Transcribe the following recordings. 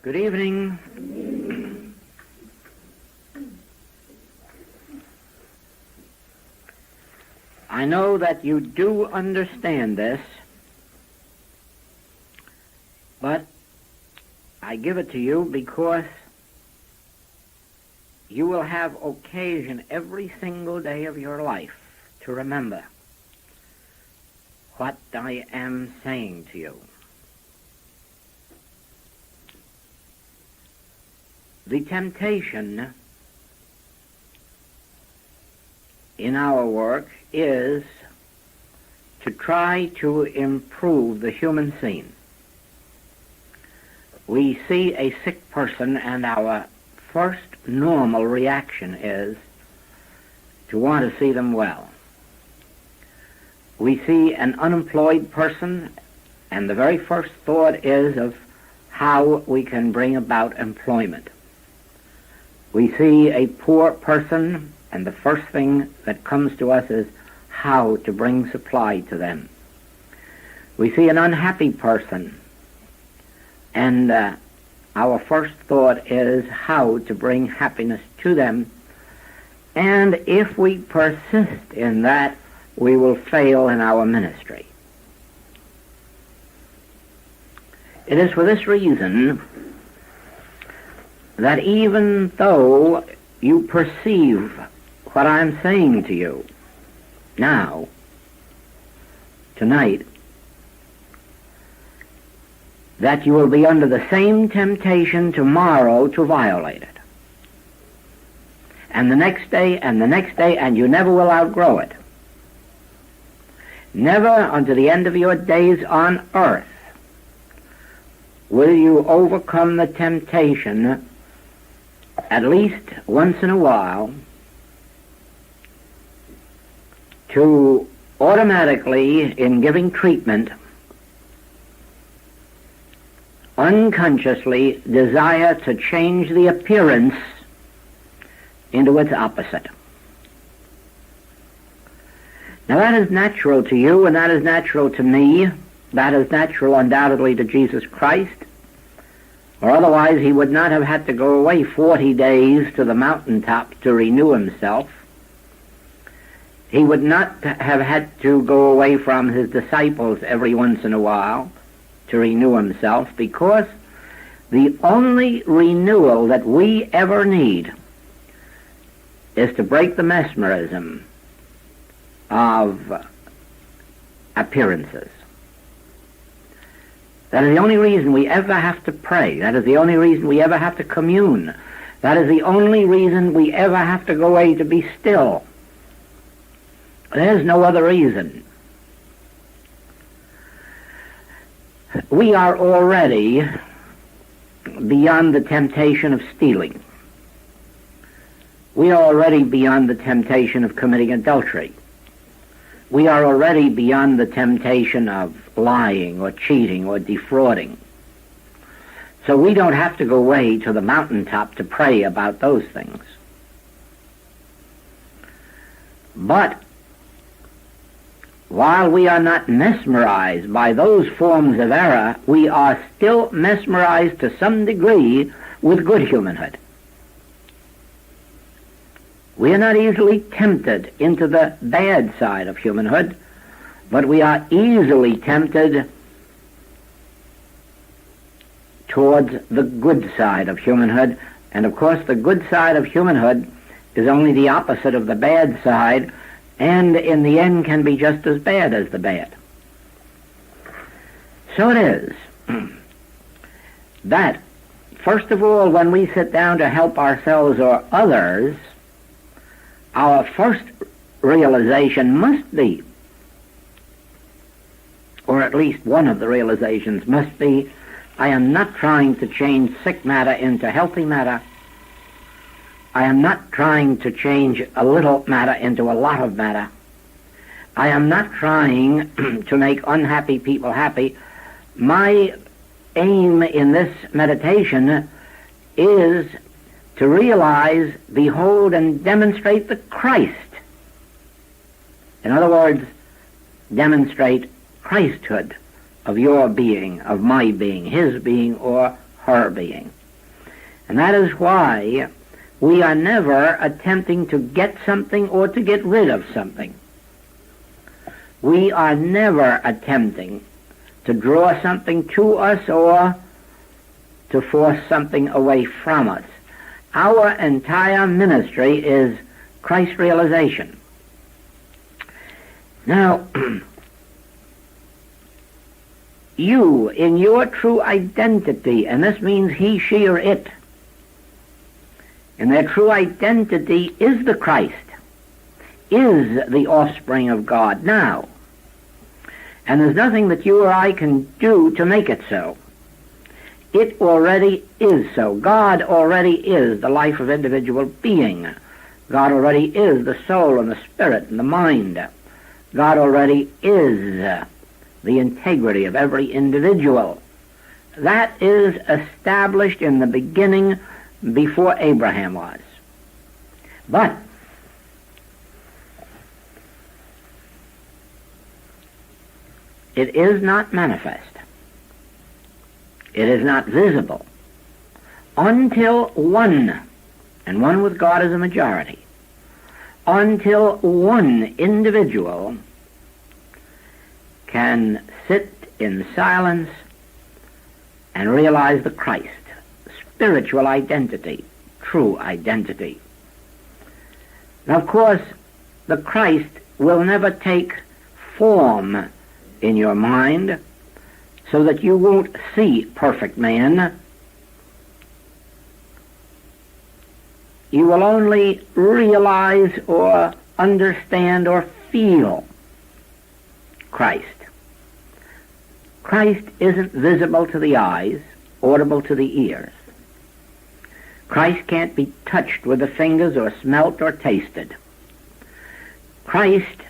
Good evening. I know that you do understand this, but I give it to you because you will have occasion every single day of your life to remember what I am saying to you. The temptation in our work is to try to improve the human scene. We see a sick person and our first normal reaction is to want to see them well. We see an unemployed person and the very first thought is of how we can bring about employment. We see a poor person and the first thing that comes to us is how to bring supply to them. We see an unhappy person and our first thought is how to bring happiness to them, and if we persist in that, we will fail in our ministry. It is for this reason that even though you perceive what I'm saying to you now, tonight, that you will be under the same temptation tomorrow to violate it. And the next day, and the next day, and you never will outgrow it. Never unto the end of your days on earth will you overcome the temptation, at least once in a while, to automatically, in giving treatment, unconsciously desire to change the appearance into its opposite. Now that is natural to you, and that is natural to me. That is natural undoubtedly to Jesus Christ, or otherwise he would not have had to go away 40 days to the mountaintop to renew himself. He would not have had to go away from his disciples every once in a while to renew himself, because the only renewal that we ever need is to break the mesmerism of appearances. That is the only reason we ever have to pray. That is the only reason we ever have to commune. That is the only reason we ever have to go away to be still. There's no other reason. We are already beyond the temptation of stealing. We are already beyond the temptation of committing adultery. We are already beyond the temptation of lying or cheating or defrauding. So we don't have to go away to the mountaintop to pray about those things. But while we are not mesmerized by those forms of error, we are still mesmerized to some degree with good humanhood. We are not easily tempted into the bad side of humanhood, but we are easily tempted towards the good side of humanhood. And of course the good side of humanhood is only the opposite of the bad side, and in the end can be just as bad as the bad. So it is that, first of all, when we sit down to help ourselves or others, our first realization must be, or at least one of the realizations must be, I am not trying to change sick matter into healthy matter. I am not trying to change a little matter into a lot of matter. I am not trying to make unhappy people happy. My aim in this meditation is to realize, behold, and demonstrate the Christ. In other words, demonstrate Christhood of your being, of my being, his being, or her being. And that is why we are never attempting to get something or to get rid of something. We are never attempting to draw something to us or to force something away from us. Our entire ministry is Christ realization. Now, you, in your true identity, and this means he, she, or it, and their true identity is the Christ, is the offspring of God now. And there's nothing that you or I can do to make it so. It already is so. God already is the life of individual being. God already is the soul and the spirit and the mind. God already is the integrity of every individual. That is established in the beginning before Abraham was. But it is not manifest. It is not visible until one, and one with God is a majority, until one individual can sit in silence and realize the Christ, spiritual identity, true identity. Now, of course, the Christ will never take form in your mind so that you won't see perfect man. You will only realize or understand or feel Christ. Christ isn't visible to the eyes, audible to the ears. Christ can't be touched with the fingers or smelt or tasted. Christ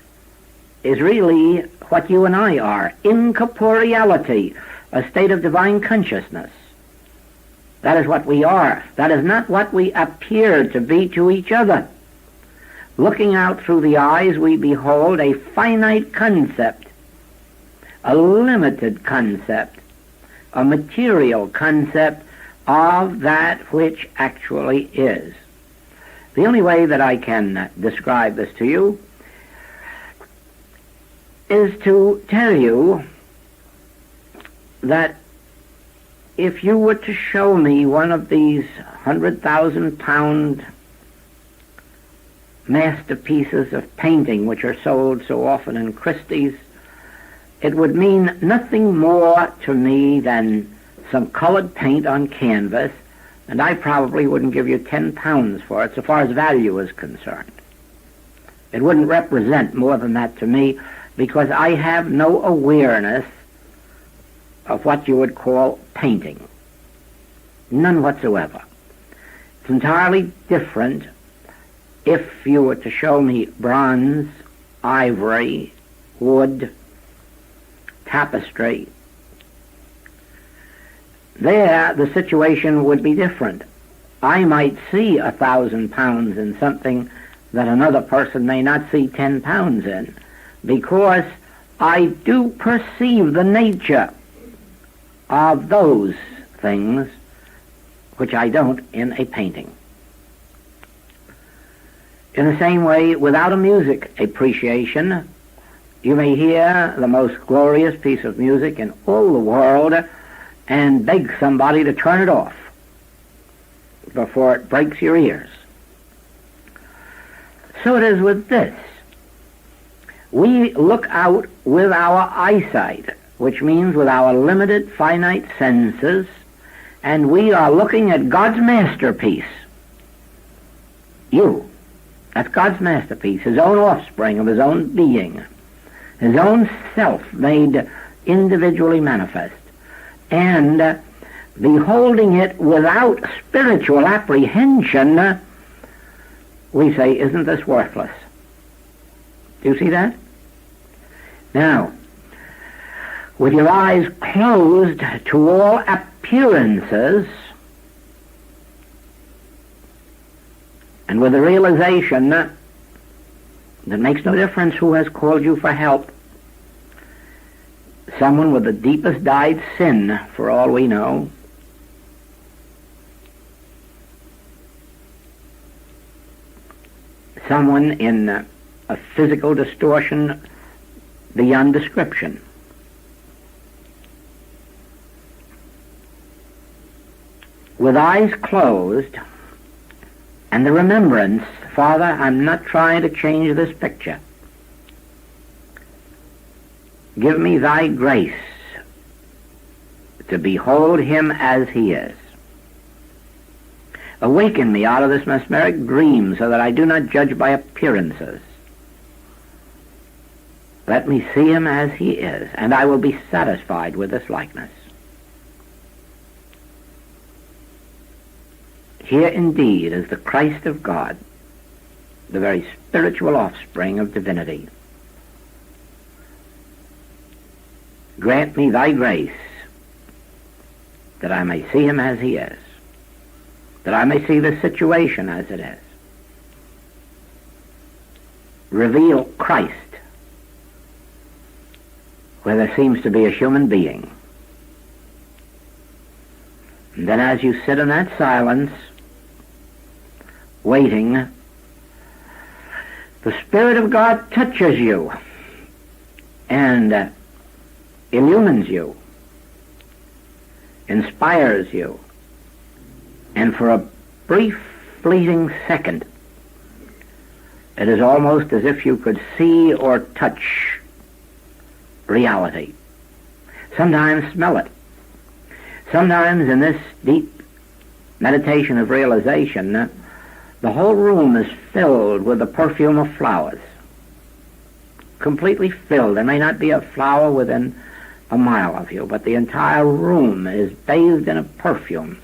is really what you and I are, incorporeality, a state of divine consciousness. That is what we are. That is not what we appear to be to each other. Looking out through the eyes, we behold a finite concept, a limited concept, a material concept of that which actually is. The only way that I can describe this to you is to tell you that if you were to show me one of these 100,000-pound masterpieces of painting which are sold so often in Christie's, it would mean nothing more to me than some colored paint on canvas, and I probably wouldn't give you 10 pounds for it so far as value is concerned. It wouldn't represent more than that to me, because I have no awareness of what you would call painting. None whatsoever. It's entirely different if you were to show me bronze, ivory, wood, tapestry. There, the situation would be different. I might see 1,000 pounds in something that another person may not see 10 pounds in, because I do perceive the nature of those things which I don't in a painting. In the same way, without a music appreciation, you may hear the most glorious piece of music in all the world and beg somebody to turn it off before it breaks your ears. So it is with this. We look out with our eyesight, which means with our limited, finite senses, and we are looking at God's masterpiece. You. That's God's masterpiece, his own offspring of his own being, his own self made individually manifest. And beholding it without spiritual apprehension, we say, isn't this worthless? Do you see that? Now, with your eyes closed to all appearances, and with the realization that it makes no difference who has called you for help, someone with the deepest dyed sin, for all we know, someone in a physical distortion beyond description. With eyes closed and the remembrance, Father, I'm not trying to change this picture. Give me thy grace to behold him as he is. Awaken me out of this mesmeric dream so that I do not judge by appearances. Let me see him as he is, and I will be satisfied with this likeness. Here indeed is the Christ of God, the very spiritual offspring of divinity. Grant me thy grace that I may see him as he is, that I may see the situation as it is. Reveal Christ where there seems to be a human being. And then as you sit in that silence, waiting, the Spirit of God touches you and illumines you, inspires you, and for a brief, fleeting second, it is almost as if you could see or touch reality. Sometimes smell it. Sometimes in this deep meditation of realization, the whole room is filled with the perfume of flowers. Completely filled. There may not be a flower within a mile of you, but the entire room is bathed in a perfume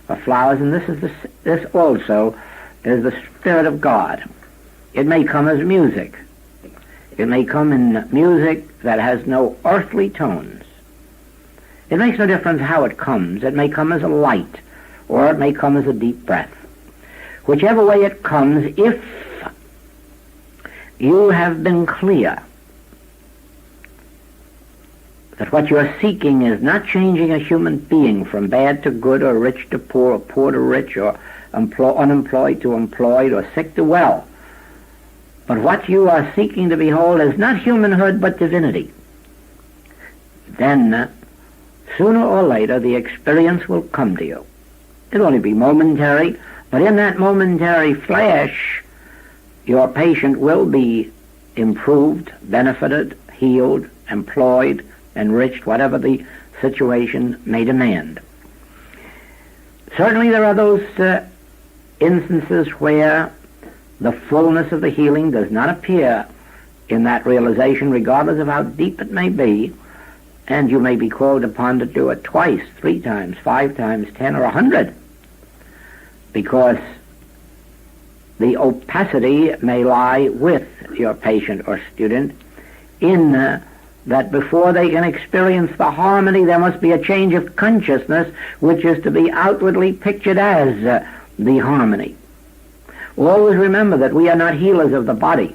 of flowers, and this also is the Spirit of God. It may come as music. It may come in music that has no earthly tones. It makes no difference how it comes. It may come as a light, or it may come as a deep breath. Whichever way it comes, if you have been clear that what you are seeking is not changing a human being from bad to good, or rich to poor, or poor to rich, or unemployed to employed, or sick to well, but what you are seeking to behold is not humanhood but divinity, then sooner or later the experience will come to you. It'll only be momentary, but in that momentary flash, your patient will be improved, benefited, healed, employed, enriched, whatever the situation may demand. Certainly there are those instances where the fullness of the healing does not appear in that realization, regardless of how deep it may be, and you may be called upon to do it twice, 3 times, 5 times, 10, or 100, because the opacity may lie with your patient or student in that before they can experience the harmony, there must be a change of consciousness, which is to be outwardly pictured as the harmony. Always remember that we are not healers of the body.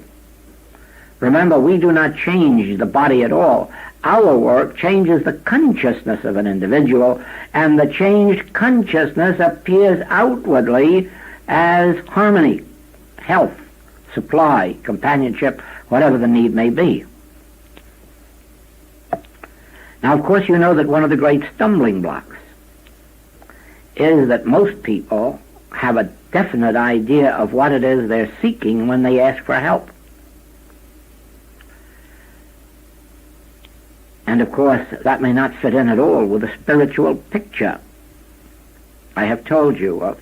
Remember, we do not change the body at all. Our work changes the consciousness of an individual, and the changed consciousness appears outwardly as harmony, health, supply, companionship, whatever the need may be. Now, of course, you know that one of the great stumbling blocks is that most people have a definite idea of what it is they're seeking when they ask for help. And of course, that may not fit in at all with the spiritual picture. I have told you of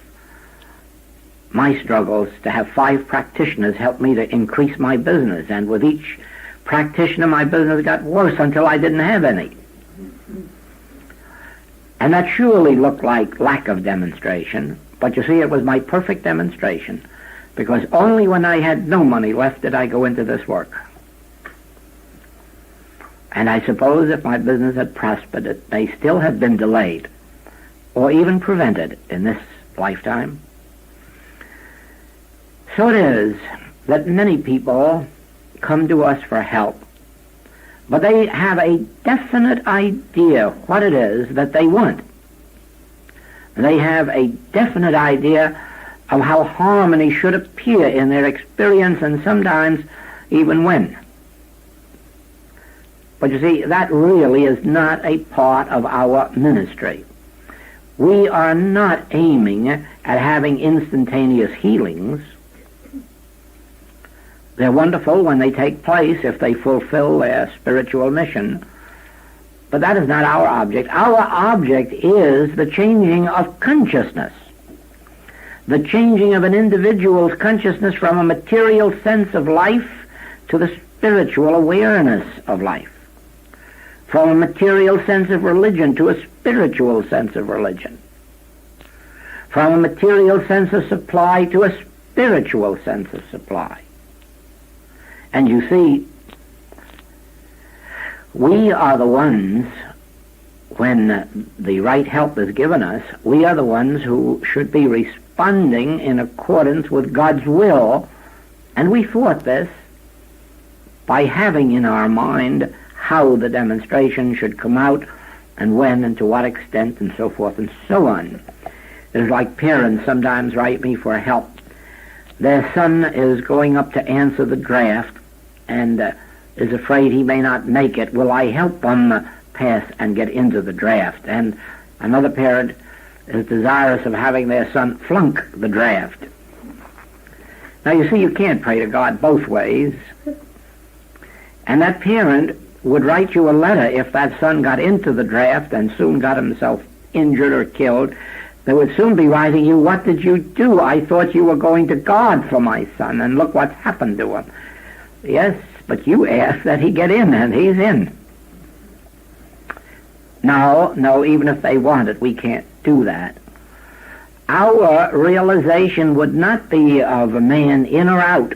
my struggles to have 5 practitioners help me to increase my business, and with each practitioner my business got worse until I didn't have any. And that surely looked like lack of demonstration, but you see, it was my perfect demonstration, because only when I had no money left did I go into this work. And I suppose if my business had prospered, it may still have been delayed, or even prevented in this lifetime. So it is that many people come to us for help, but they have a definite idea what it is that they want. They have a definite idea of how harmony should appear in their experience, and sometimes even when. But you see, that really is not a part of our ministry. We are not aiming at having instantaneous healings. They're wonderful when they take place if they fulfill their spiritual mission. But that is not our object. Our object is the changing of consciousness. The changing of an individual's consciousness from a material sense of life to the spiritual awareness of life. From a material sense of religion to a spiritual sense of religion. From a material sense of supply to a spiritual sense of supply. And you see, we are the ones, when the right help is given us, we are the ones who should be responding in accordance with God's will. And we thought this by having in our mind how the demonstration should come out, and when, and to what extent, and so forth and so on. It's like parents sometimes write me for help. Their son is going up to answer the draft, and is afraid he may not make it. Will I help him pass and get into the draft? And another parent is desirous of having their son flunk the draft. Now you see, you can't pray to God both ways. And that parent would write you a letter if that son got into the draft and soon got himself injured or killed. They would soon be writing you, what did you do? I thought you were going to God for my son, and look what's happened to him. Yes, but you asked that he get in, and he's in. No, even if they want it, we can't do that. Our realization would not be of a man in or out.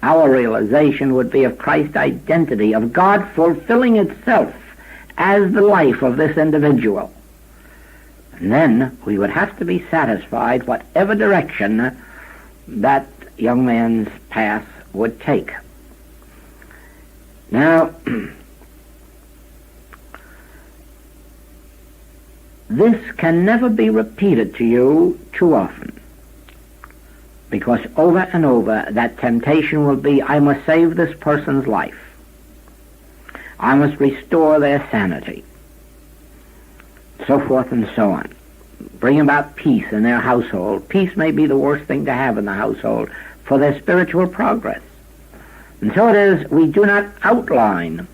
Our realization would be of Christ's identity, of God fulfilling itself as the life of this individual. And then we would have to be satisfied whatever direction that young man's path would take. Now, this can never be repeated to you too often, because over and over that temptation will be, I must save this person's life. I must restore their sanity. So forth and so on. Bring about peace in their household. Peace may be the worst thing to have in the household for their spiritual progress. And so it is, we do not outline,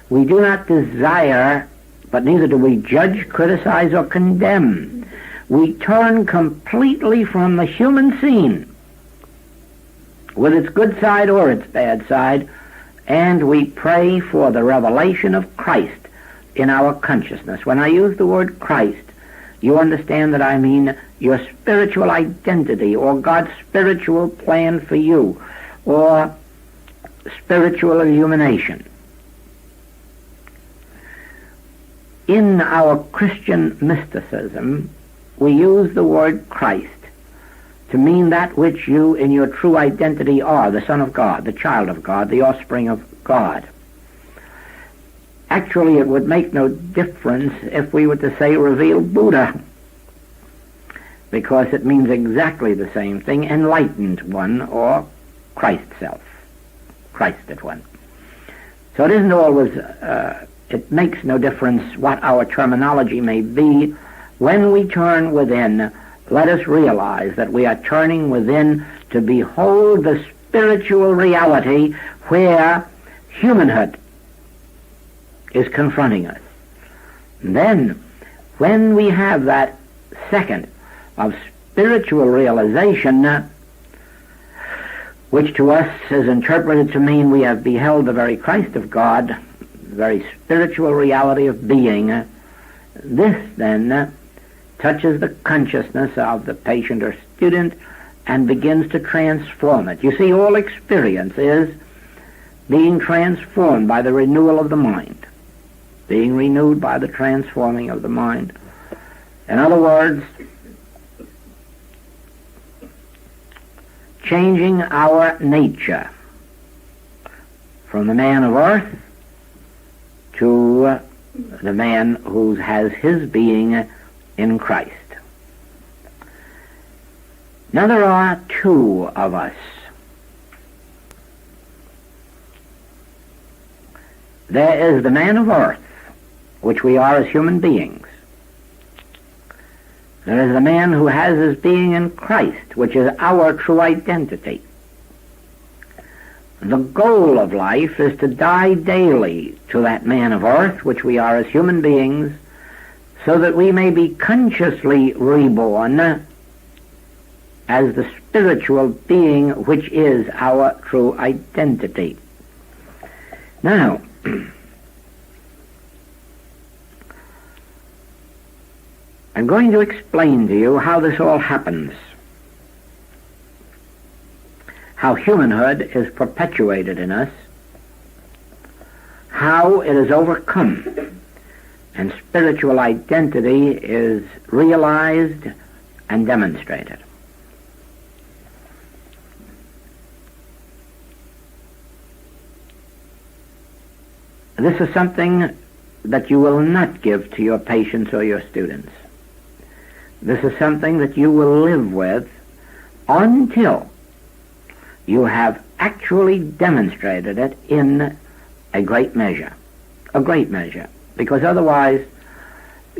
we do not desire, but neither do we judge, criticize, or condemn. We turn completely from the human scene, with its good side or its bad side, and we pray for the revelation of Christ in our consciousness. When I use the word Christ, you understand that I mean your spiritual identity, or God's spiritual plan for you, or spiritual illumination. In our Christian mysticism, we use the word Christ to mean that which you in your true identity are, the Son of God, the child of God, the offspring of God. Actually, it would make no difference if we were to say revealed Buddha, because it means exactly the same thing, enlightened one, or Christ self, Christed one. So it isn't always, it makes no difference what our terminology may be. When we turn within, let us realize that we are turning within to behold the spiritual reality where humanhood is confronting us. And then, when we have that second of spiritual realization, which to us is interpreted to mean we have beheld the very Christ of God, the very spiritual reality of being, this then touches the consciousness of the patient or student and begins to transform it. You see, all experience is being transformed by the renewal of the mind, being renewed by the transforming of the mind. In other words, changing our nature from the man of earth to the man who has his being in Christ. Now there are two of us. There is the man of earth, which we are as human beings. There is the man who has his being in Christ, which is our true identity. The goal of life is to die daily to that man of earth, which we are as human beings, so that we may be consciously reborn as the spiritual being which is our true identity. Now, I'm going to explain to you how this all happens, how humanhood is perpetuated in us, how it is overcome, and spiritual identity is realized and demonstrated. This is something that you will not give to your patients or your students. This is something that you will live with until you have actually demonstrated it in a great measure. A great measure. Because otherwise,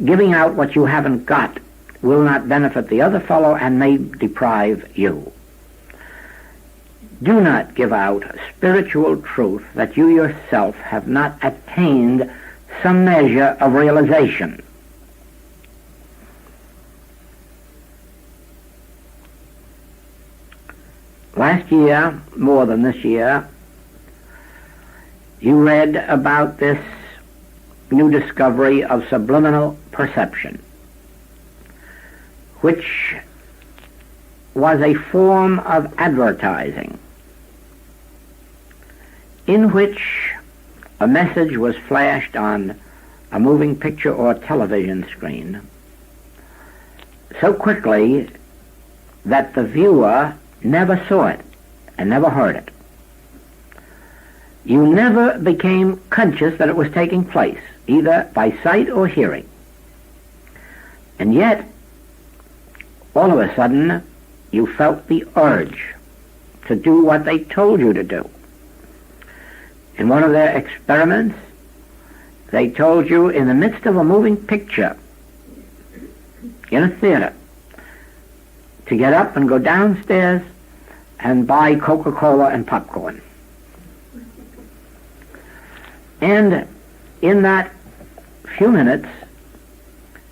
giving out what you haven't got will not benefit the other fellow and may deprive you. Do not give out spiritual truth that you yourself have not attained some measure of realization. Last year, more than this year, you read about this new discovery of subliminal perception, which was a form of advertising in which a message was flashed on a moving picture or television screen so quickly that the viewer never saw it and never heard it. You never became conscious that it was taking place, either by sight or hearing. And yet, all of a sudden, you felt the urge to do what they told you to do. In one of their experiments, they told you in the midst of a moving picture, in a theater, to get up and go downstairs and buy Coca-Cola and popcorn. And in that few minutes,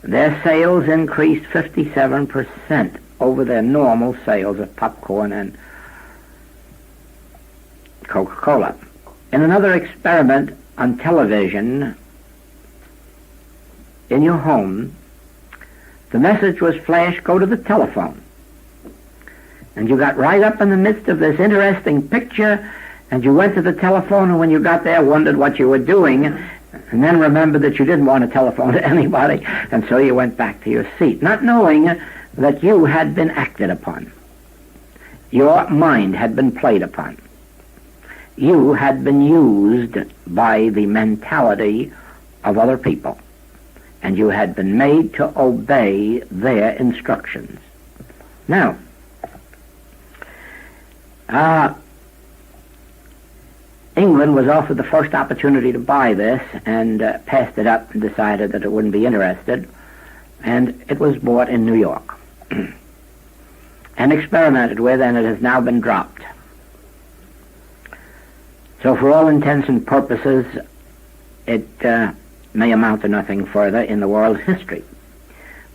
their sales increased 57% over their normal sales of popcorn and Coca-Cola. In another experiment on television, in your home, the message was flashed, go to the telephone. And you got right up in the midst of this interesting picture, and you went to the telephone, and when you got there, wondered what you were doing, and then remembered that you didn't want to telephone to anybody, and so you went back to your seat, not knowing that you had been acted upon. Your mind had been played upon. You had been used by the mentality of other people, and you had been made to obey their instructions. Now, England was offered the first opportunity to buy this and passed it up and decided that it wouldn't be interested, and it was bought in New York and experimented with, and it has now been dropped. So for all intents and purposes, it may amount to nothing further in the world's history.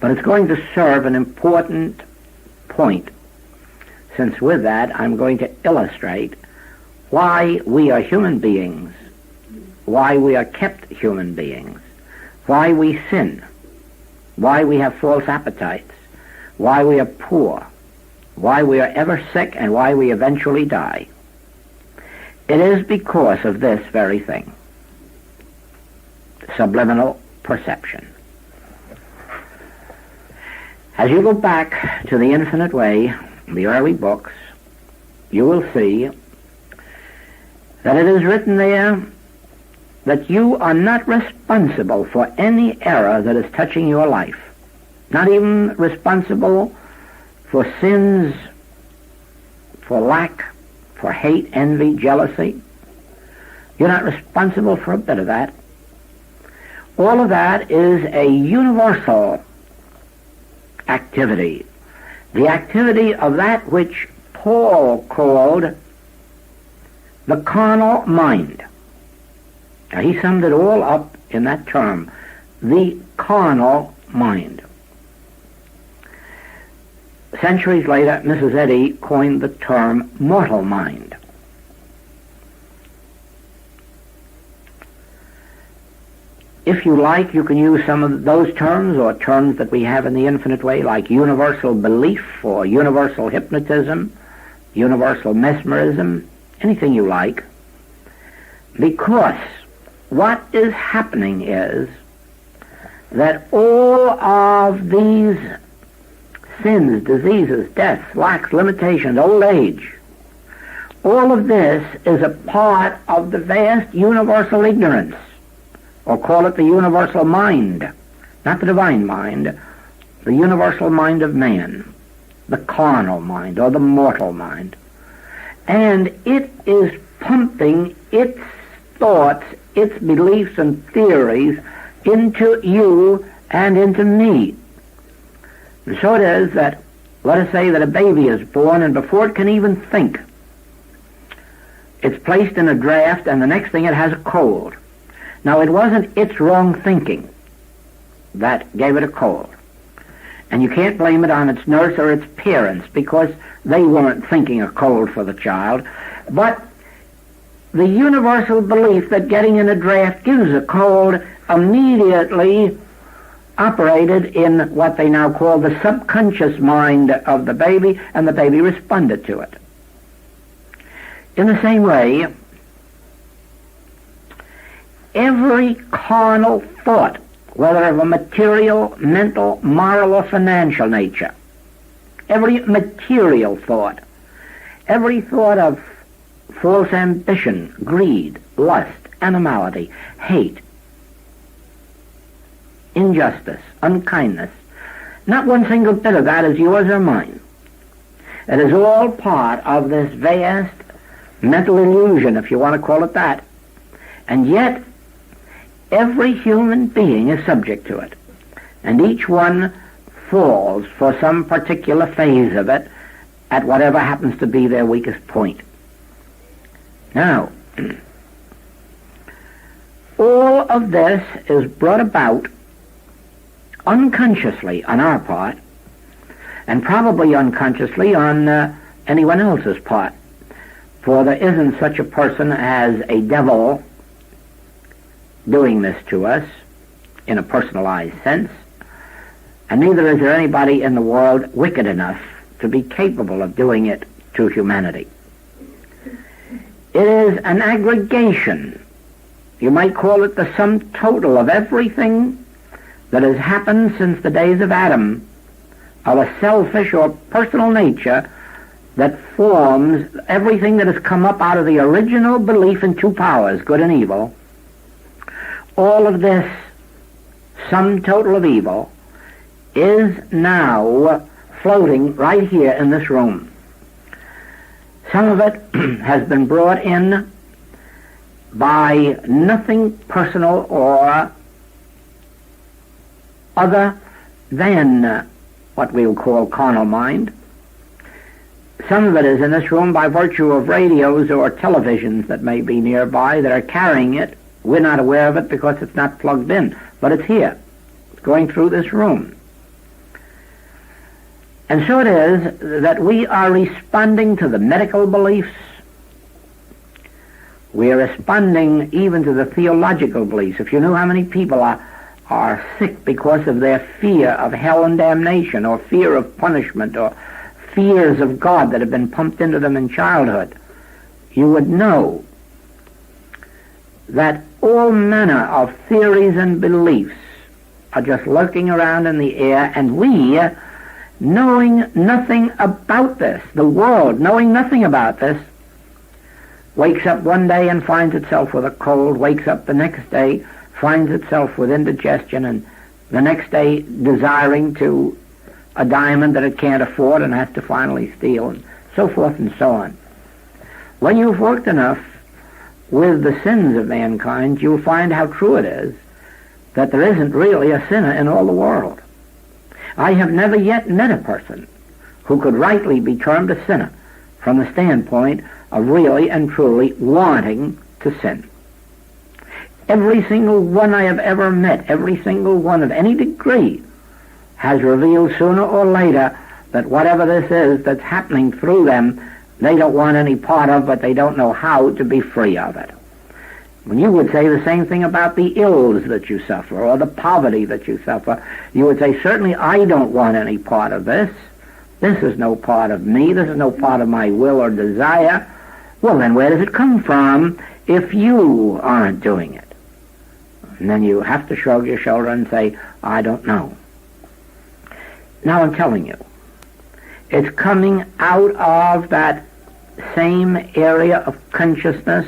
But it's going to serve an important point, since with that I'm going to illustrate why we are human beings, why we are kept human beings, why we sin, why we have false appetites, why we are poor, why we are ever sick, and why we eventually die. It is because of this very thing, subliminal perception. As you go back to the Infinite Way, the early books, you will see that it is written there that you are not responsible for any error that is touching your life, not even responsible for sins for lack, for hate, envy, jealousy. You're not responsible for a bit of that. All of that is a universal activity. The activity of that which Paul called the carnal mind. Now, he summed it all up in that term, the carnal mind. Centuries later, Mrs. Eddy coined the term mortal mind. If you like, you can use some of those terms or terms that we have in the infinite way, like universal belief or universal hypnotism, universal mesmerism, anything you like. Because what is happening is that all of these sins, diseases, deaths, lacks, limitations, old age, all of this is a part of the vast universal ignorance, or call it the universal mind, not the divine mind, the universal mind of man, the carnal mind, or the mortal mind. And it is pumping its thoughts, its beliefs and theories into you and into me. And so it is that, let us say that a baby is born, and before it can even think, it's placed in a draft, and the next thing it has a cold. Now, it wasn't its wrong thinking that gave it a cold. And you can't blame it on its nurse or its parents, because they weren't thinking a cold for the child. But the universal belief that getting in a draft gives a cold immediately operated in what they now call the subconscious mind of the baby, and the baby responded to it. In the same way, every carnal thought, whether of a material, mental, moral, or financial nature, every material thought, every thought of false ambition, greed, lust, animality, hate, injustice, unkindness, not one single bit of that is yours or mine. It is all part of this vast mental illusion, if you want to call it that. And yet, every human being is subject to it, and each one falls for some particular phase of it at whatever happens to be their weakest point. Now, all of this is brought about unconsciously on our part, and probably unconsciously on anyone else's part, for there isn't such a person as a devil doing this to us in a personalized sense, and neither is there anybody in the world wicked enough to be capable of doing it to humanity. It is an aggregation, you might call it the sum total of everything that has happened since the days of Adam, of a selfish or personal nature that forms everything that has come up out of the original belief in two powers, good and evil. All of this sum total of evil is now floating right here in this room. Some of it has been brought in by nothing personal or other than what we'll call carnal mind. Some of it is in this room by virtue of radios or televisions that may be nearby that are carrying it. We're not aware of it because it's not plugged in, but it's here. It's going through this room. And so it is that we are responding to the medical beliefs. We are responding even to the theological beliefs. If you knew how many people are sick because of their fear of hell and damnation, or fear of punishment, or fears of God that have been pumped into them in childhood, you would know that all manner of theories and beliefs are just lurking around in the air, and we, knowing nothing about this, the world knowing nothing about this, wakes up one day and finds itself with a cold, wakes up the next day, finds itself with indigestion, and the next day desiring to a diamond that it can't afford and has to finally steal, and so forth and so on. When you've worked enough with the sins of mankind, you'll find how true it is that there isn't really a sinner in all the world. I have never yet met a person who could rightly be termed a sinner from the standpoint of really and truly wanting to sin. Every single one I have ever met, every single one of any degree, has revealed sooner or later that whatever this is that's happening through them, they don't want any part of, but they don't know how to be free of it. When you would say the same thing about the ills that you suffer or the poverty that you suffer, you would say, certainly I don't want any part of this. This is no part of me. This is no part of my will or desire. Well, then where does it come from if you aren't doing it? And then you have to shrug your shoulder and say, I don't know. Now I'm telling you, it's coming out of that same area of consciousness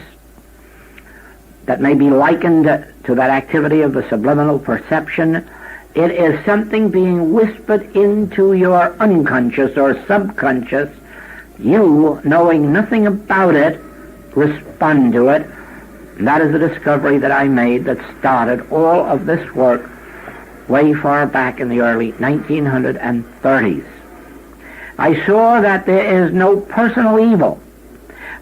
that may be likened to that activity of the subliminal perception. It is something being whispered into your unconscious or subconscious. You, knowing nothing about it, respond to it. And that is the discovery that I made that started all of this work way far back in the early 1930s. I saw that there is no personal evil.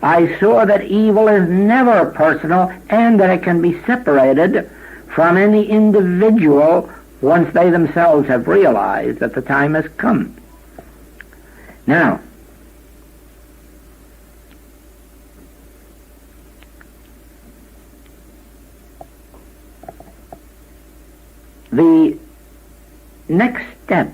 I saw that evil is never personal and that it can be separated from any individual once they themselves have realized that the time has come. Now, the next step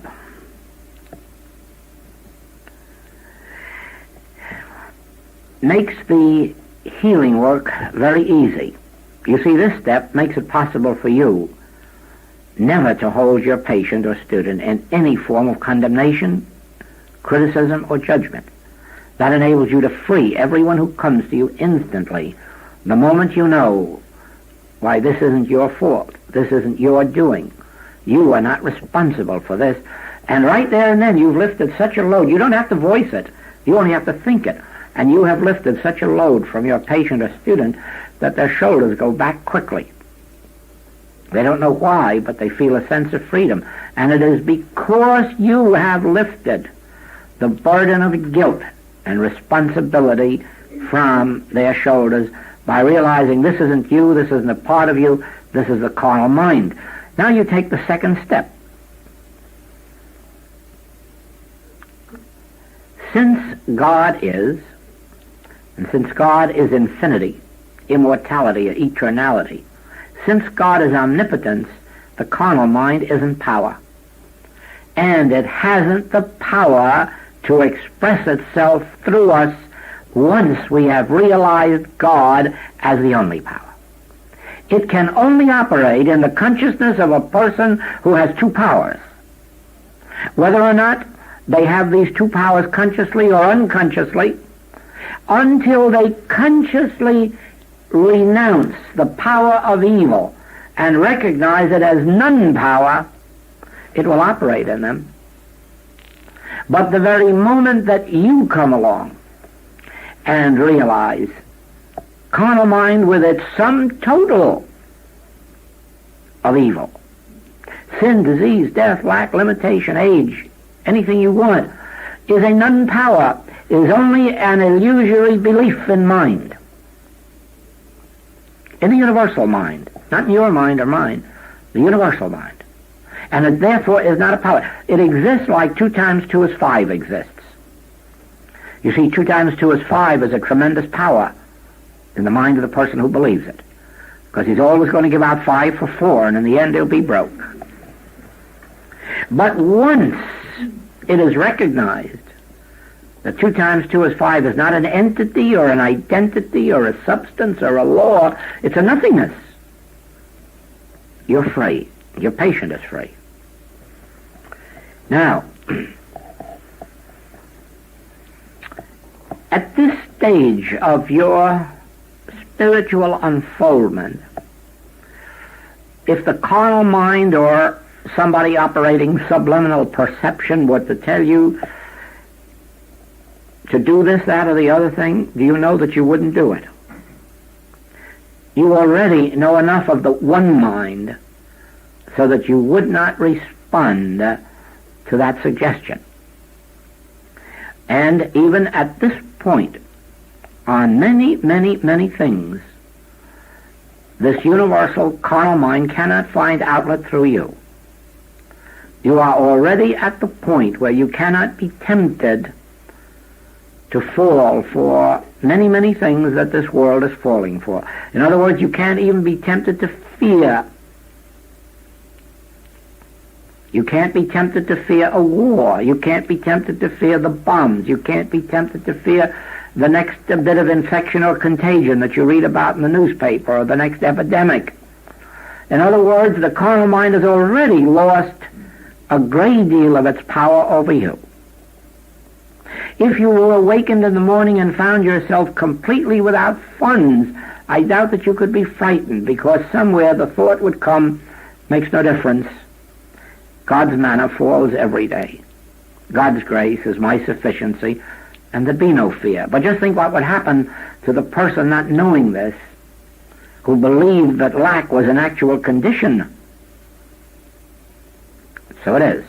makes the healing work very easy. You see, this step makes it possible for you never to hold your patient or student in any form of condemnation, criticism, or judgment. That enables you to free everyone who comes to you instantly the moment you know, why, this isn't your fault, this isn't your doing, you are not responsible for this. And right there and then you've lifted such a load. You don't have to voice it, you only have to think it. And you have lifted such a load from your patient or student that their shoulders go back quickly. They don't know why, but they feel a sense of freedom. And it is because you have lifted the burden of guilt and responsibility from their shoulders by realizing this isn't you, this isn't a part of you, this is the carnal mind. Now you take the second step. Since God is, and since God is infinity, immortality, eternality, since God is omnipotence, the carnal mind isn't power. And it hasn't the power to express itself through us once we have realized God as the only power. It can only operate in the consciousness of a person who has two powers. Whether or not they have these two powers consciously or unconsciously, until they consciously renounce the power of evil and recognize it as non-power, it will operate in them. But the very moment that you come along and realize carnal mind with its sum total of evil, sin, disease, death, lack, limitation, age, anything you want, is a non-power, is only an illusory belief in mind. In the universal mind, not in your mind or mine, the universal mind. And it therefore is not a power. It exists like 2 times 2 is 5 exists. You see, 2 times 2 is 5 is a tremendous power in the mind of the person who believes it. Because he's always going to give out 5 for 4, and in the end he'll be broke. But once it is recognized that 2 times 2 is 5 is not an entity or an identity or a substance or a law, it's a nothingness. You're free. Your patient is free. Now, at this stage of your spiritual unfoldment, if the carnal mind or somebody operating subliminal perception were to tell you to do this, that, or the other thing, do you know that you wouldn't do it? You already know enough of the one mind so that you would not respond to that suggestion. And even at this point, on many, many, many things, this universal carnal mind cannot find outlet through you. You are already at the point where you cannot be tempted to fall for many, many things that this world is falling for. In other words, you can't even be tempted to fear. You can't be tempted to fear a war. You can't be tempted to fear the bombs. You can't be tempted to fear the next bit of infection or contagion that you read about in the newspaper, or the next epidemic. In other words, the carnal mind has already lost a great deal of its power over you. If you were awakened in the morning and found yourself completely without funds, I doubt that you could be frightened, because somewhere the thought would come, makes no difference. God's manna falls every day. God's grace is my sufficiency, and there'd be no fear. But just think what would happen to the person not knowing this, who believed that lack was an actual condition. So it is.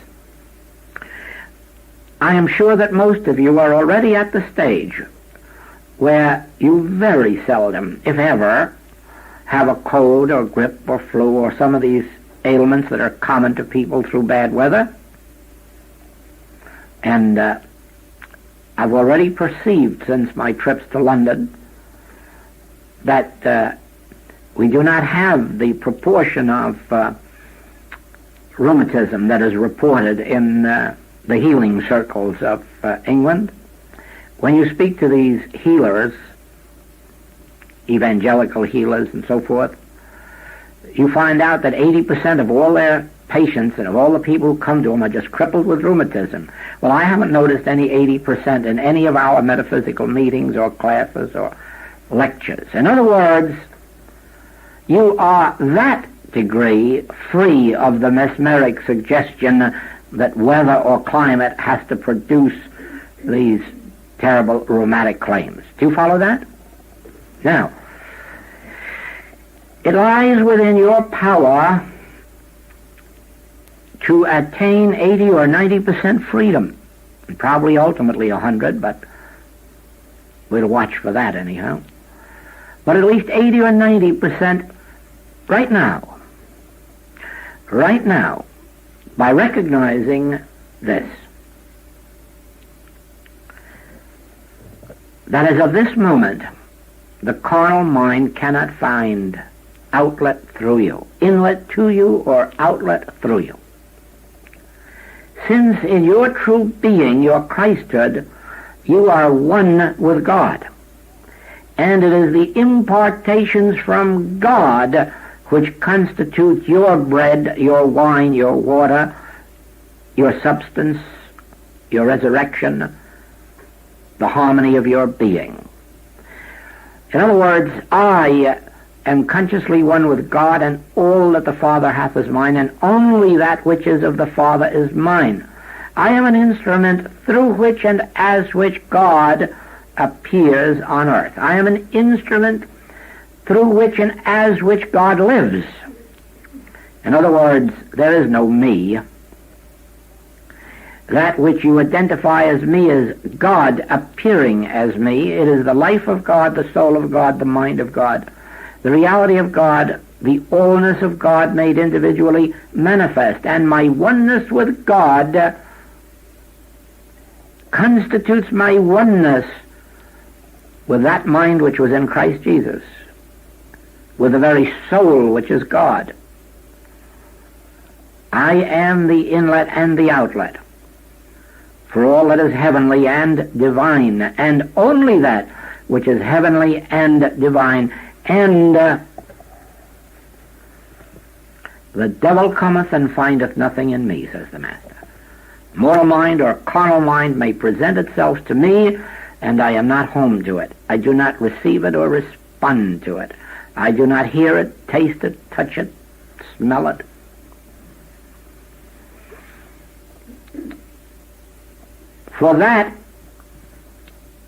I am sure that most of you are already at the stage where you very seldom, if ever, have a cold or grip or flu or some of these ailments that are common to people through bad weather. And I've already perceived since my trips to London that we do not have the proportion of rheumatism that is reported in the healing circles of England. When you speak to these healers, evangelical healers and so forth, you find out that 80% of all their patients and of all the people who come to them are just crippled with rheumatism. Well, I haven't noticed any 80% in any of our metaphysical meetings or classes or lectures. In other words, you are that degree free of the mesmeric suggestion that weather or climate has to produce these terrible rheumatic claims. Do you follow that? Now, it lies within your power to attain 80 or 90% freedom, and probably ultimately 100, but we'll watch for that anyhow. But at least 80 or 90% right now, by recognizing this, that as of this moment, the carnal mind cannot find outlet through you, inlet to you or outlet through you. Since in your true being, your Christhood, you are one with God, and it is the impartations from God which constitute your bread, your wine, your water, your substance, your resurrection, the harmony of your being. In other words, I am consciously one with God, and all that the Father hath is mine, and only that which is of the Father is mine. I am an instrument through which and as which God appears on earth. I am an instrument through which and as which God lives. In other words, there is no me. That which you identify as me is God appearing as me. It is the life of God, the soul of God, the mind of God, the reality of God, the allness of God made individually manifest. And my oneness with God constitutes my oneness with that mind which was in Christ Jesus, with the very soul which is God. I am the inlet and the outlet for all that is heavenly and divine, and only that which is heavenly and divine. And the devil cometh and findeth nothing in me, says the Master. Mortal mind or carnal mind may present itself to me, and I am not home to it. I do not receive it or respond to it. I do not hear it, taste it, touch it, smell it. For that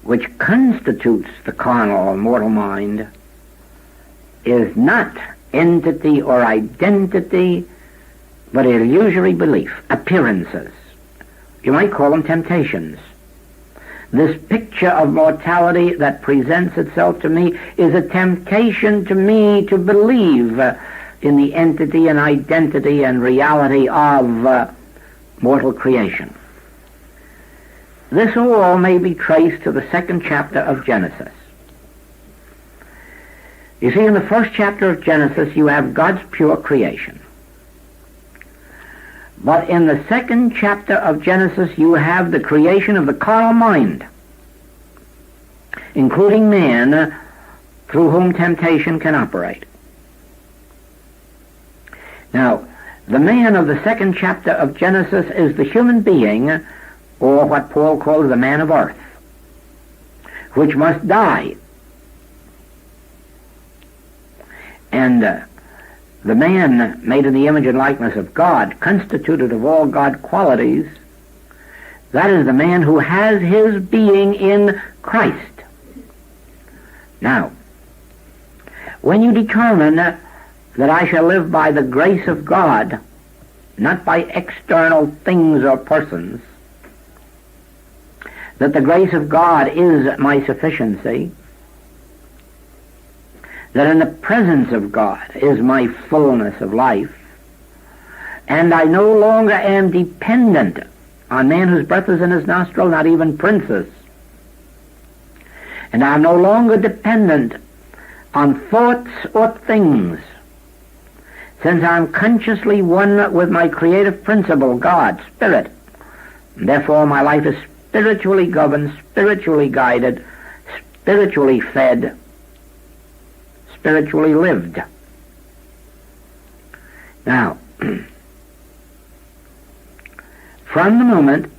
which constitutes the carnal or mortal mind, is not entity or identity, but illusory belief, appearances. You might call them temptations. This picture of mortality that presents itself to me is a temptation to me to believe in the entity and identity and reality of mortal creation. This all may be traced to the 2nd chapter of Genesis. You see, in the 1st chapter of Genesis, you have God's pure creation. But in the 2nd chapter of Genesis, you have the creation of the carnal mind, including man, through whom temptation can operate. Now, the man of the 2nd chapter of Genesis is the human being, or what Paul calls the man of earth, which must die. And the man made in the image and likeness of God, constituted of all God qualities, that is the man who has his being in Christ. Now, when you determine that I shall live by the grace of God, not by external things or persons, that the grace of God is my sufficiency, that in the presence of God is my fullness of life, and I no longer am dependent on man whose breath is in his nostril, not even princes, and I'm no longer dependent on thoughts or things, since I'm consciously one with my creative principle, God, Spirit. And therefore my life is spiritually governed, spiritually guided, spiritually fed, spiritually lived. Now, from the moment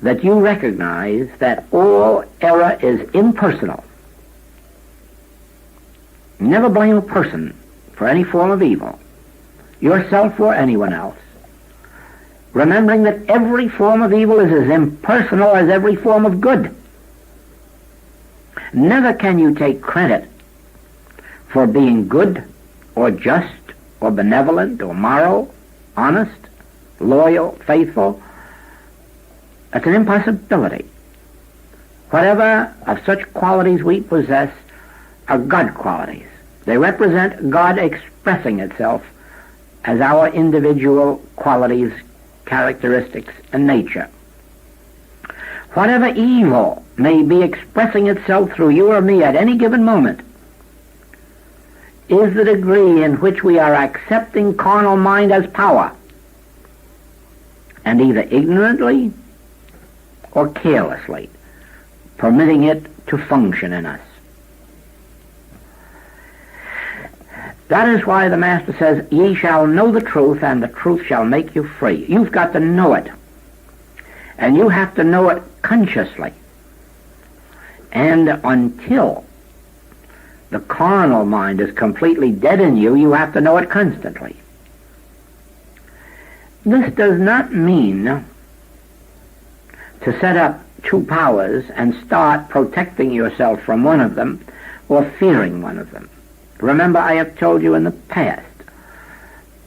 that you recognize that all error is impersonal, never blame a person for any form of evil, yourself or anyone else, remembering that every form of evil is as impersonal as every form of good. Never can you take credit for being good or just or benevolent or moral, honest, loyal, faithful. That's an impossibility. Whatever of such qualities we possess are God qualities. They represent God expressing itself as our individual qualities, characteristics, and nature. Whatever evil may be expressing itself through you or me at any given moment is the degree in which we are accepting carnal mind as power, and either ignorantly or carelessly permitting it to function in us. That is why the Master says, ye shall know the truth, and the truth shall make you free. You've got to know it. And you have to know it consciously. And until the carnal mind is completely dead in you, you have to know it constantly. This does not mean to set up two powers and start protecting yourself from one of them or fearing one of them. Remember, I have told you in the past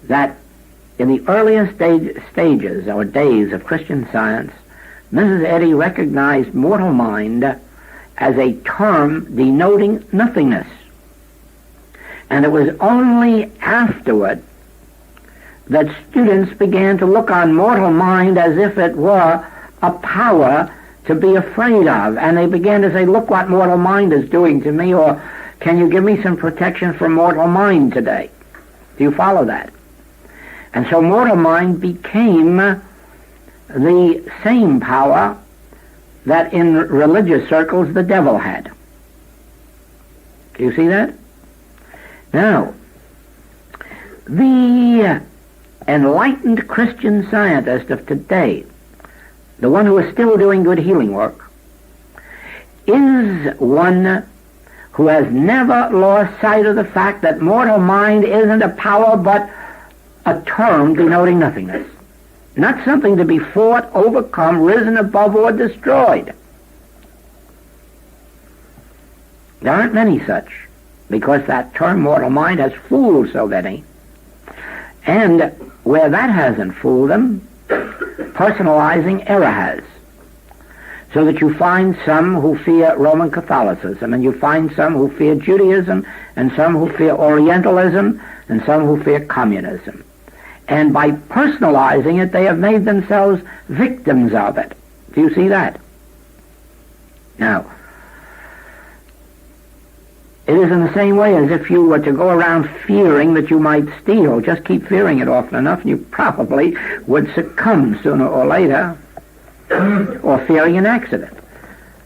that in the earliest stages or days of Christian Science, Mrs. Eddy recognized mortal mind as a term denoting nothingness. And it was only afterward that students began to look on mortal mind as if it were a power to be afraid of. And they began to say, look what mortal mind is doing to me, or can you give me some protection from mortal mind today? Do you follow that? And so mortal mind became the same power that in religious circles the devil had. Do you see that? Now, the enlightened Christian scientist of today, the one who is still doing good healing work, is one who has never lost sight of the fact that mortal mind isn't a power but a term denoting nothingness. Not something to be fought, overcome, risen above, or destroyed. There aren't many such, because that term mortal mind has fooled so many. And where that hasn't fooled them, personalizing error has. So that you find some who fear Roman Catholicism, and you find some who fear Judaism, and some who fear Orientalism, and some who fear communism. And by personalizing it, they have made themselves victims of it. Do you see that? Now, it is in the same way as if you were to go around fearing that you might steal. Just keep fearing it often enough, and you probably would succumb sooner or later, or fearing an accident.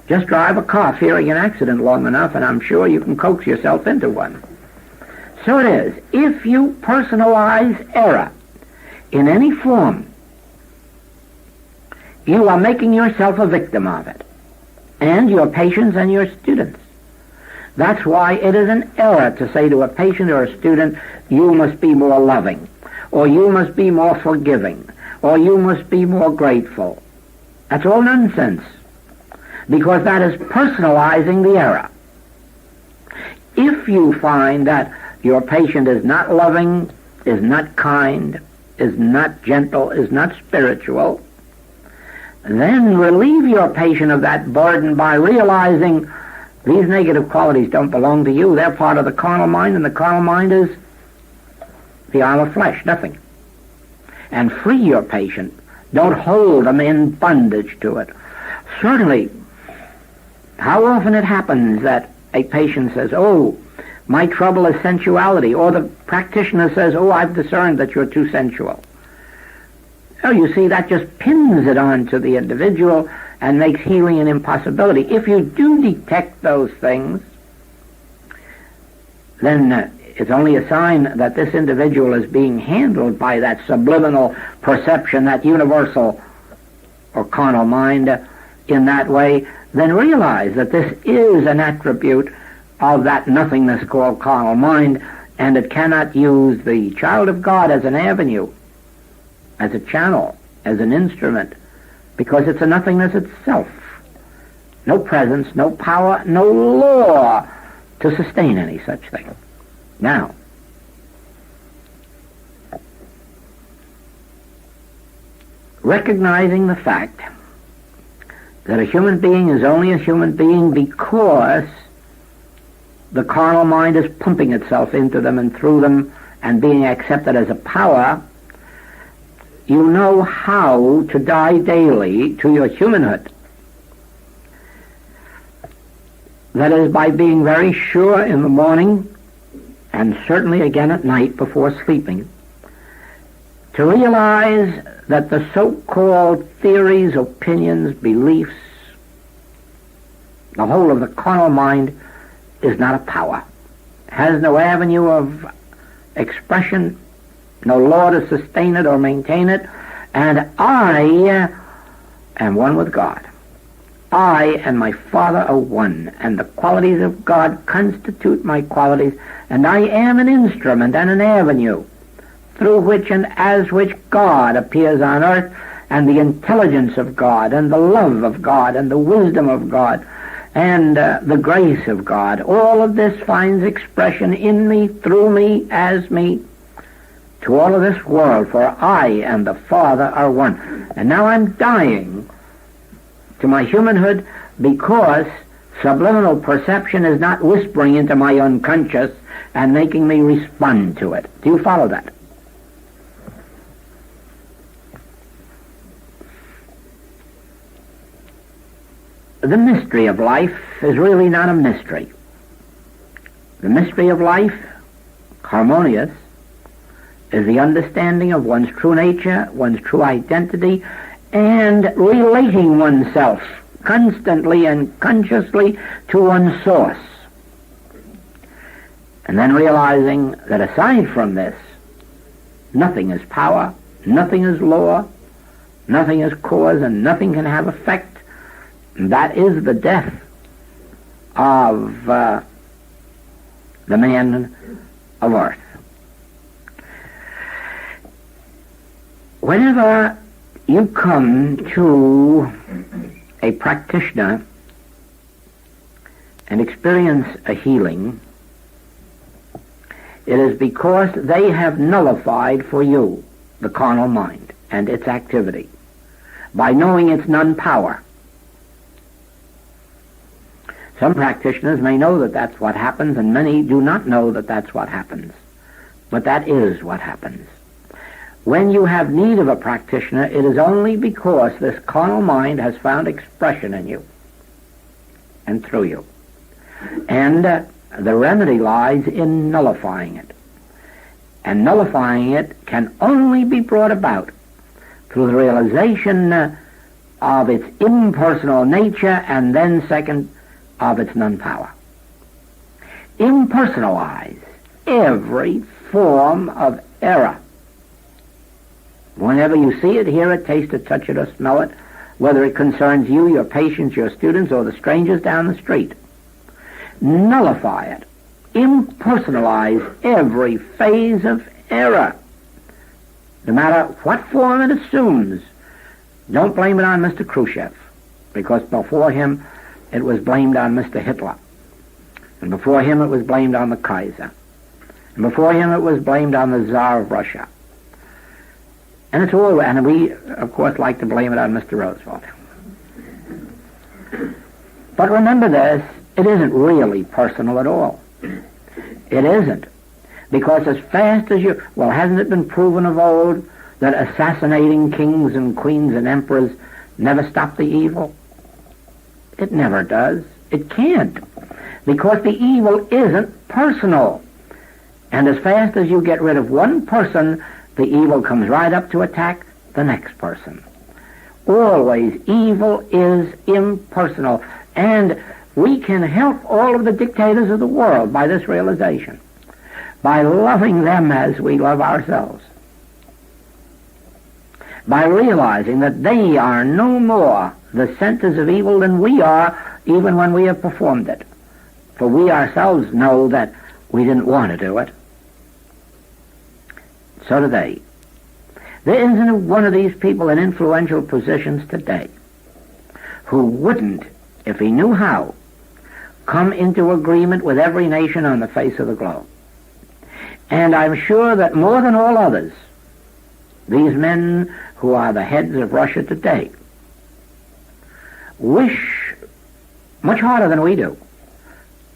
Just drive a car fearing an accident long enough, and I'm sure you can coax yourself into one. So it is. If you personalize error in any form, you are making yourself a victim of it, and your patients and your students. That's why it is an error to say to a patient or a student, you must be more loving, or you must be more forgiving, or you must be more grateful. That's all nonsense, because that is personalizing the error. If you find that your patient is not loving, is not kind, is not gentle, is not spiritual, then relieve your patient of that burden by realizing these negative qualities don't belong to you. They're part of the carnal mind, and the carnal mind is the arm of flesh, nothing. And free your patient. Don't hold them in bondage to it. Certainly, how often it happens that a patient says, oh, my trouble is sensuality, or the practitioner says, oh, I've discerned that you're too sensual. Oh, you see, that just pins it on to the individual and makes healing an impossibility. If you do detect those things, then it's only a sign that this individual is being handled by that subliminal perception, that universal or carnal mind in that way. Then realize that this is an attribute of that nothingness called carnal mind, and it cannot use the child of God as an avenue, as a channel, as an instrument, because it's a nothingness itself. No presence, no power, no law to sustain any such thing. Now, recognizing the fact that a human being is only a human being because the carnal mind is pumping itself into them and through them and being accepted as a power, you know how to die daily to your humanhood. That is by being very sure in the morning, and certainly again at night before sleeping, to realize that the so-called theories, opinions, beliefs, the whole of the carnal mind is not a power, has no avenue of expression, no law to sustain it or maintain it, and I am one with God. I and my Father are one, and the qualities of God constitute my qualities, and I am an instrument and an avenue through which and as which God appears on earth, and the intelligence of God, and the love of God, and the wisdom of God, and the grace of God. All of this finds expression in me, through me, as me, to all of this world, for I and the Father are one. And now I'm dying to my humanhood because subliminal perception is not whispering into my unconscious and making me respond to it. Do you follow that? The mystery of life is really not a mystery. The mystery of life, harmonious, is the understanding of one's true nature, one's true identity, and relating oneself constantly and consciously to one's source. And then realizing that aside from this, nothing is power, nothing is law, nothing is cause, and nothing can have effect. That is the death of the man of earth. Whenever you come to a practitioner and experience a healing, it is because they have nullified for you the carnal mind and its activity by knowing its non-power. Some practitioners may know that that's what happens, and many do not know that that's what happens. But that is what happens. When you have need of a practitioner, it is only because this carnal mind has found expression in you and through you. And the remedy lies in nullifying it. And nullifying it can only be brought about through the realization of its impersonal nature, and then second, of its non-power. Impersonalize every form of error. Whenever you see it, hear it, taste it, touch it, or smell it, whether it concerns you, your patients, your students, or the strangers down the street, nullify it. Impersonalize every phase of error, no matter what form it assumes. Don't blame it on Mr. Khrushchev, because before him it was blamed on Mr. Hitler, and before him it was blamed on the Kaiser, and before him it was blamed on the Tsar of Russia. And it's all, and we, of course, like to blame it on Mr. Roosevelt. But remember this, it isn't really personal at all. It isn't. Because as fast as you, well, hasn't it been proven of old that assassinating kings and queens and emperors never stop the evil? It never does. It can't. Because the evil isn't personal. And as fast as you get rid of one person, the evil comes right up to attack the next person. Always, evil is impersonal. And we can help all of the dictators of the world by this realization, by loving them as we love ourselves, by realizing that they are no more the centers of evil than we are, even when we have performed it. For we ourselves know that we didn't want to do it. So do they. There isn't one of these people in influential positions today who wouldn't, if he knew how, come into agreement with every nation on the face of the globe. And I'm sure that more than all others, these men who are the heads of Russia today wish much harder than we do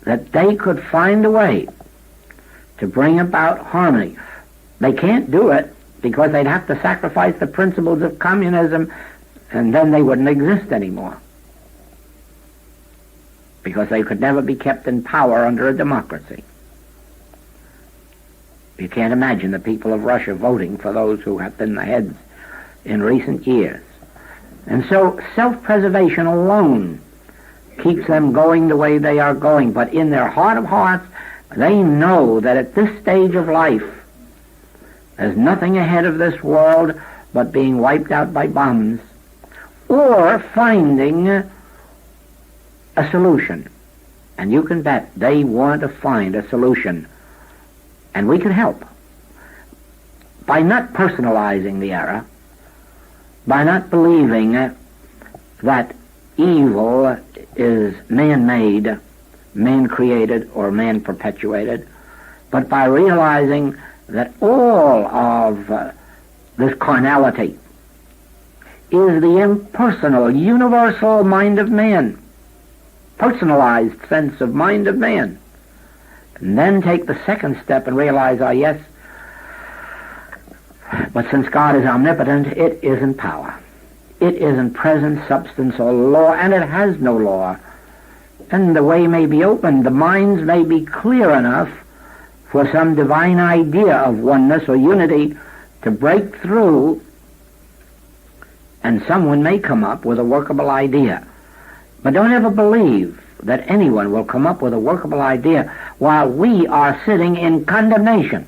that they could find a way to bring about harmony. They can't do it because they'd have to sacrifice the principles of communism, and then they wouldn't exist anymore, because they could never be kept in power under a democracy. You can't imagine the people of Russia voting for those who have been the heads in recent years. And so self-preservation alone keeps them going the way they are going. But in their heart of hearts, they know that at this stage of life, there's nothing ahead of this world but being wiped out by bombs or finding a solution. And you can bet they want to find a solution. And we can help by not personalizing the error, by not believing that evil is man-made, man-created, or man-perpetuated, but by realizing that all of this carnality is the impersonal, universal mind of man, personalized sense of mind of man. And then take the second step and realize, yes, but since God is omnipotent, it isn't power. It isn't presence, substance, or law, and it has no law. And the way may be opened, the minds may be clear enough for some divine idea of oneness or unity to break through, and someone may come up with a workable idea. But don't ever believe that anyone will come up with a workable idea while we are sitting in condemnation.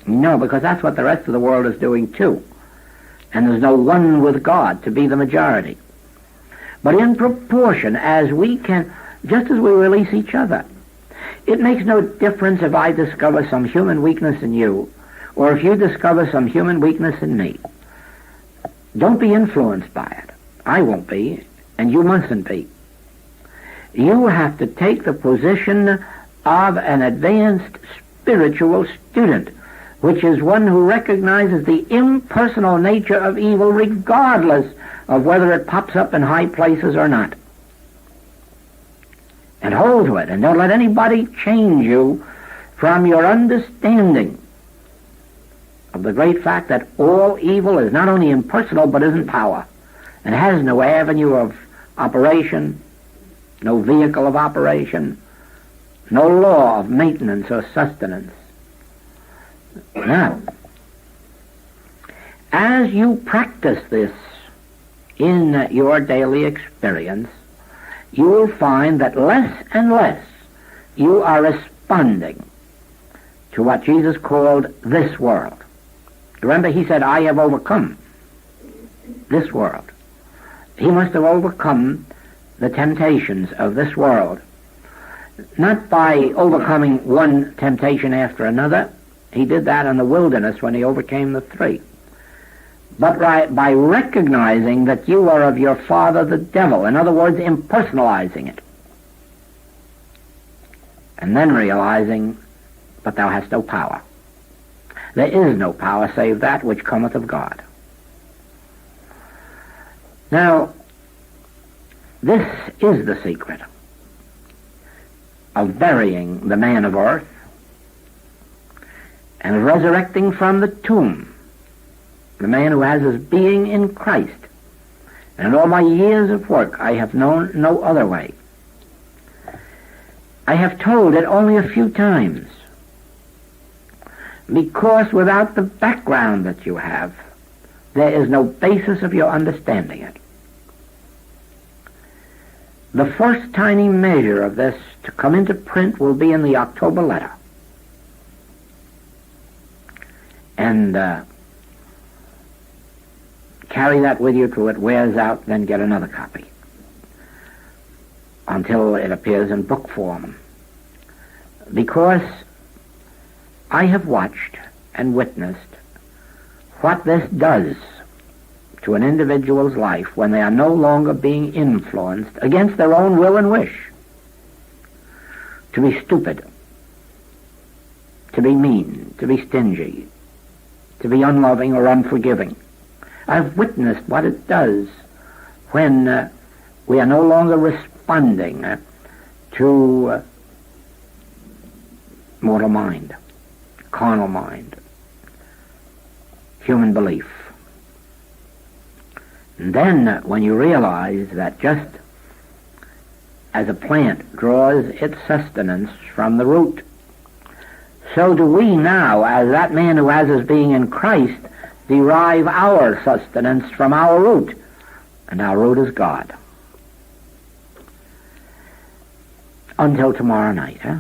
No, because that's what the rest of the world is doing too. And there's no one with God to be the majority. But in proportion as we can, just as we release each other, it makes no difference if I discover some human weakness in you, or if you discover some human weakness in me. Don't be influenced by it. I won't be, and you mustn't be. You have to take the position of an advanced spiritual student, which is one who recognizes the impersonal nature of evil regardless of whether it pops up in high places or not. And hold to it, and don't let anybody change you from your understanding of the great fact that all evil is not only impersonal but is in power, and has no avenue of operation, no vehicle of operation, no law of maintenance or sustenance. Now, as you practice this in your daily experience, you will find that less and less you are responding to what Jesus called this world. Remember, he said, I have overcome this world. He must have overcome the temptations of this world, not by overcoming one temptation after another. He did that in the wilderness when he overcame the three. But by recognizing that you are of your father the devil, in other words, impersonalizing it, and then realizing, but thou hast no power. There is no power save that which cometh of God. Now, this is the secret of burying the man of earth and resurrecting from the tomb the man who has his being in Christ. And in all my years of work, I have known no other way. I have told it only a few times, because without the background that you have, there is no basis of your understanding it. The first tiny measure of this to come into print will be in the October letter. And carry that with you till it wears out, then get another copy until it appears in book form. Because I have watched and witnessed what this does to an individual's life when they are no longer being influenced against their own will and wish to be stupid, to be mean, to be stingy, to be unloving or unforgiving. I've witnessed what it does when we are no longer responding to mortal mind, carnal mind, human belief. And then when you realize that just as a plant draws its sustenance from the root, so do we now, as that man who has his being in Christ, derive our sustenance from our root, and our root is God. Until tomorrow night, huh?